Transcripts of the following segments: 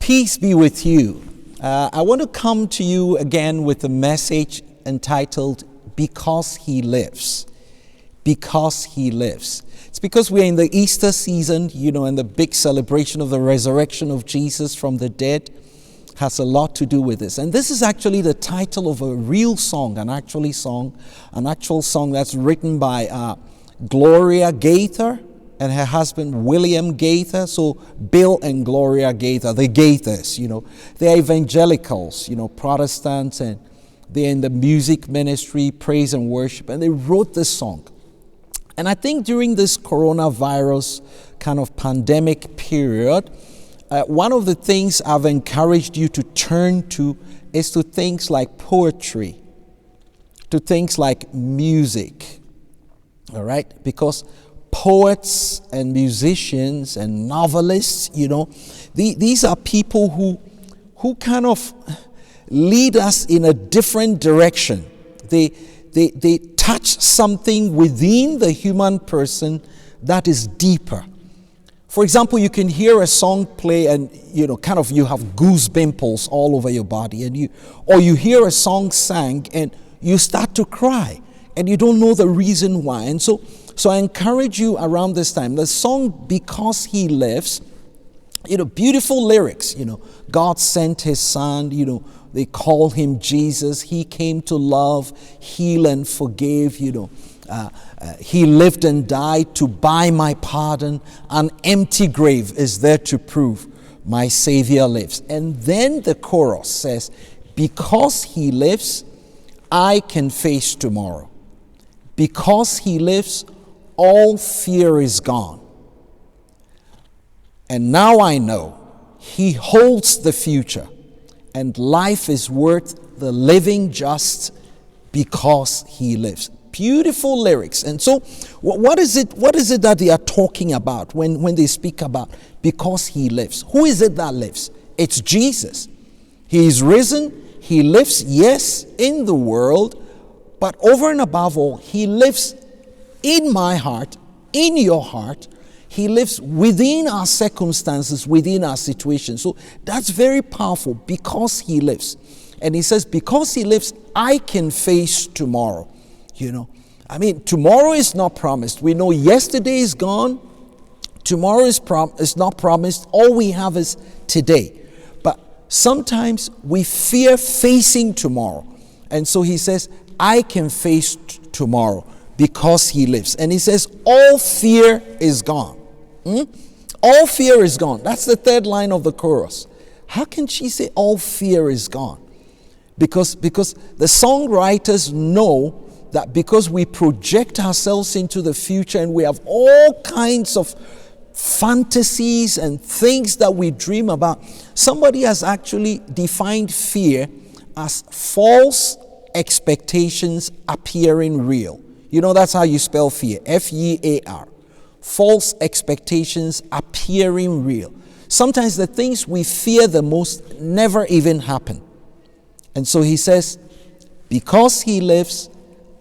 Peace be with you. I want to come to you again with a message entitled, Because He Lives. Because He lives. It's because we're in the Easter season, and the big celebration of the resurrection of Jesus from the dead has a lot to do with this. And this is actually the title of a real song, an actual song that's written by Gloria Gaither and her husband William Gaither. So Bill and Gloria Gaither, the Gaithers, they're evangelicals, Protestants, and they're in the music ministry, praise and worship, and they wrote this song. And I think during this coronavirus kind of pandemic period, one of the things I've encouraged you to turn to is to things like poetry, to things like music, all right? Because poets and musicians and novelists, these are people who kind of lead us in a different direction. They touch something within the human person that is deeper. For example, you can hear a song play and you have goosebumps all over your body, and you hear a song sang and you start to cry and you don't know the reason why. And so I encourage you around this time, the song Because He Lives, beautiful lyrics, God sent His Son, they call Him Jesus. He came to love, heal, and forgive. He lived and died to buy my pardon. An empty grave is there to prove my Savior lives. And then the chorus says, because He lives, I can face tomorrow. Because He lives, all fear is gone. And now I know He holds the future. And life is worth the living just because He lives. Beautiful lyrics. And so what is it that they are talking about when they speak about because He lives? Who is it that lives? It's Jesus. He is risen. He lives, yes, in the world, but over and above all, He lives in my heart, in your heart. He lives within our circumstances, within our situations. So that's very powerful, because He lives. And He says, because He lives, I can face tomorrow. Tomorrow is not promised. We know yesterday is gone. Tomorrow is not promised. All we have is today. But sometimes we fear facing tomorrow. And so He says, I can face tomorrow because He lives. And He says, all fear is gone. All fear is gone. That's the third line of the chorus. How can she say all fear is gone? Because the songwriters know that because we project ourselves into the future and we have all kinds of fantasies and things that we dream about, somebody has actually defined fear as false expectations appearing real. That's how you spell fear, F-E-A-R. False expectations appearing real. Sometimes the things we fear the most never even happen. And so He says, because He lives,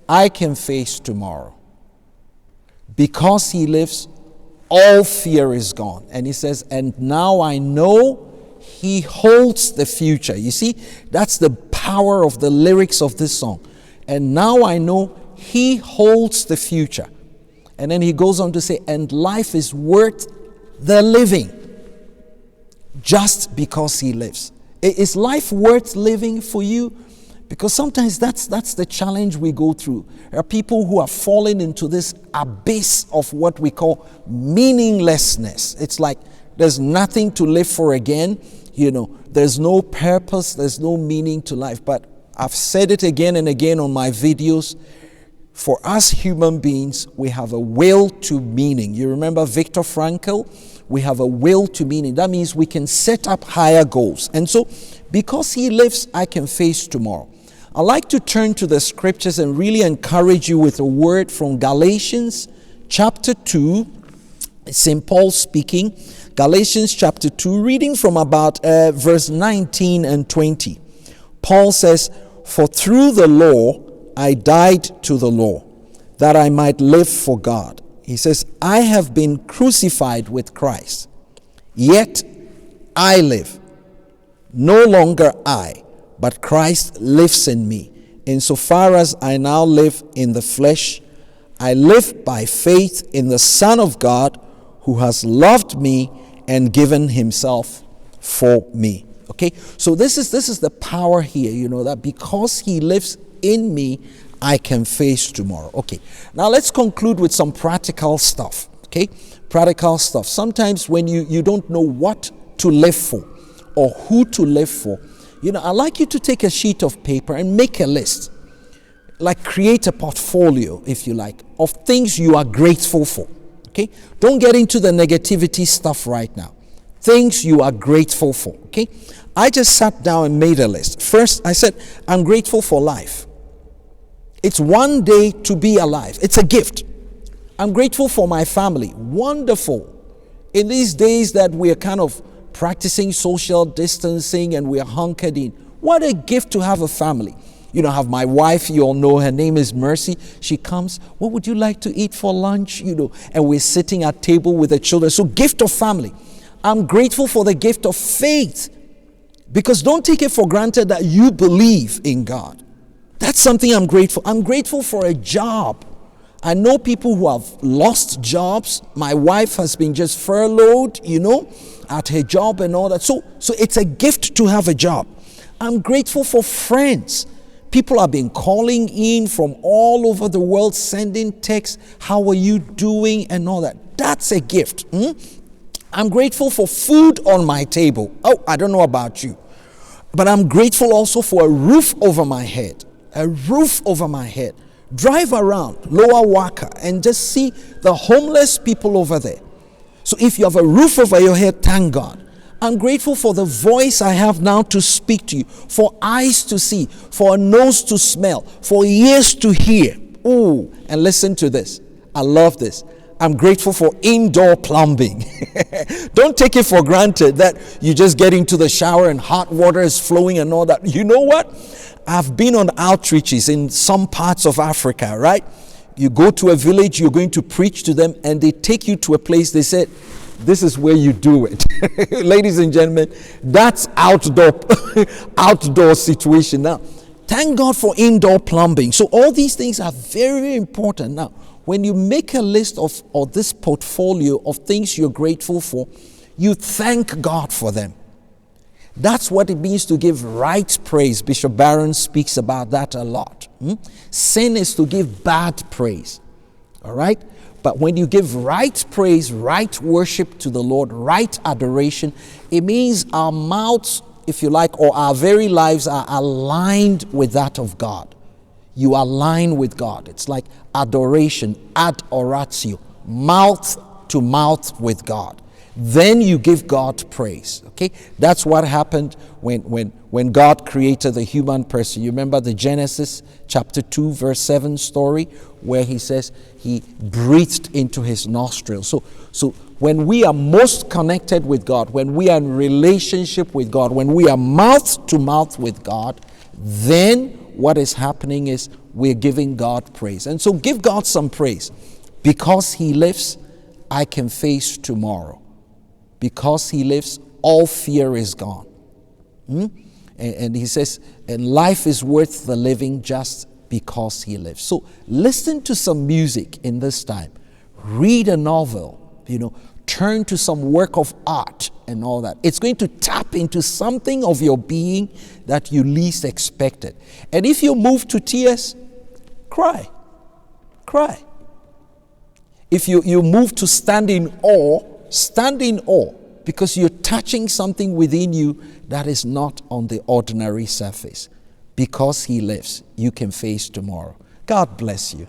I can face tomorrow. Because He lives, all fear is gone. And He says, and now I know He holds the future. You see, that's the power of the lyrics of this song. And now I know He holds the future. And then he goes on to say, and life is worth the living just because He lives. Is life worth living for you? Because sometimes that's the challenge we go through. There are people who are falling into this abyss of what we call meaninglessness. It's like there's nothing to live for again. There's no purpose, there's no meaning to life. But I've said it again and again on my videos. For us human beings, we have a will to meaning. You remember Viktor Frankl? We have a will to meaning. That means we can set up higher goals. And so, because He lives, I can face tomorrow. I'd like to turn to the scriptures and really encourage you with a word from Galatians chapter 2. St. Paul speaking. Galatians chapter 2, reading from about verse 19 and 20. Paul says, for through the law, I died to the law, that I might live for God. He says, I have been crucified with Christ, yet I live. No longer I, but Christ lives in me. Insofar as I now live in the flesh, I live by faith in the Son of God who has loved me and given himself for me. Okay, so this is the power here, that because he lives in me, I can face tomorrow. Okay, now let's conclude with some practical stuff. Okay, practical stuff. Sometimes when you don't know what to live for or who to live for, I'd like you to take a sheet of paper and make a list. Like create a portfolio, if you like, of things you are grateful for. Okay? Don't get into the negativity stuff right now. Things you are grateful for. Okay? I just sat down and made a list. First, I said, I'm grateful for life. It's one day to be alive. It's a gift. I'm grateful for my family. Wonderful. In these days that we are kind of practicing social distancing and we are hunkered in, what a gift to have a family. I have my wife, you all know her name is Mercy. She comes, what would you like to eat for lunch? And we're sitting at table with the children. So gift of family. I'm grateful for the gift of faith. Because don't take it for granted that you believe in God. That's something I'm grateful. I'm grateful for a job. I know people who have lost jobs. My wife has been just furloughed, at her job and all that. So it's a gift to have a job. I'm grateful for friends. People have been calling in from all over the world, sending texts, how are you doing and all that. That's a gift. I'm grateful for food on my table. Oh, I don't know about you. But I'm grateful also for a roof over my head. A roof over my head. Drive around Lower Waka and just see the homeless people over there. So if you have a roof over your head, thank God. I'm grateful for the voice I have now to speak to you, for eyes to see, for a nose to smell, for ears to hear. Oh, and listen to this. I love this. I'm grateful for indoor plumbing. Don't take it for granted that you just get into the shower and hot water is flowing and all that. You know what? I've been on outreaches in some parts of Africa, right? You go to a village, you're going to preach to them, and they take you to a place, they said, this is where you do it. Ladies and gentlemen, that's outdoor situation. Now, thank God for indoor plumbing. So all these things are very important. Now, when you make a list of this portfolio of things you're grateful for, you thank God for them. That's what it means to give right praise. Bishop Barron speaks about that a lot. Sin is to give bad praise. All right? But when you give right praise, right worship to the Lord, right adoration, it means our mouths, if you like, or our very lives are aligned with that of God. You align with God. It's like adoration, ad oratio, mouth to mouth with God. Then you give God praise. Okay? That's what happened when God created the human person. You remember the Genesis chapter 2 verse 7 story where he says he breathed into his nostrils. So when we are most connected with God, when we are in relationship with God, when we are mouth to mouth with God, then what is happening is we're giving God praise. And so give God some praise. Because he lives, I can face tomorrow. Because he lives, all fear is gone. And he says, and life is worth the living just because he lives. So listen to some music in this time. Read a novel, turn to some work of art and all that. It's going to tap into something of your being that you least expected. And if you move to tears, cry. Cry. If you move to stand in awe, because you're touching something within you that is not on the ordinary surface. Because he lives, you can face tomorrow. God bless you.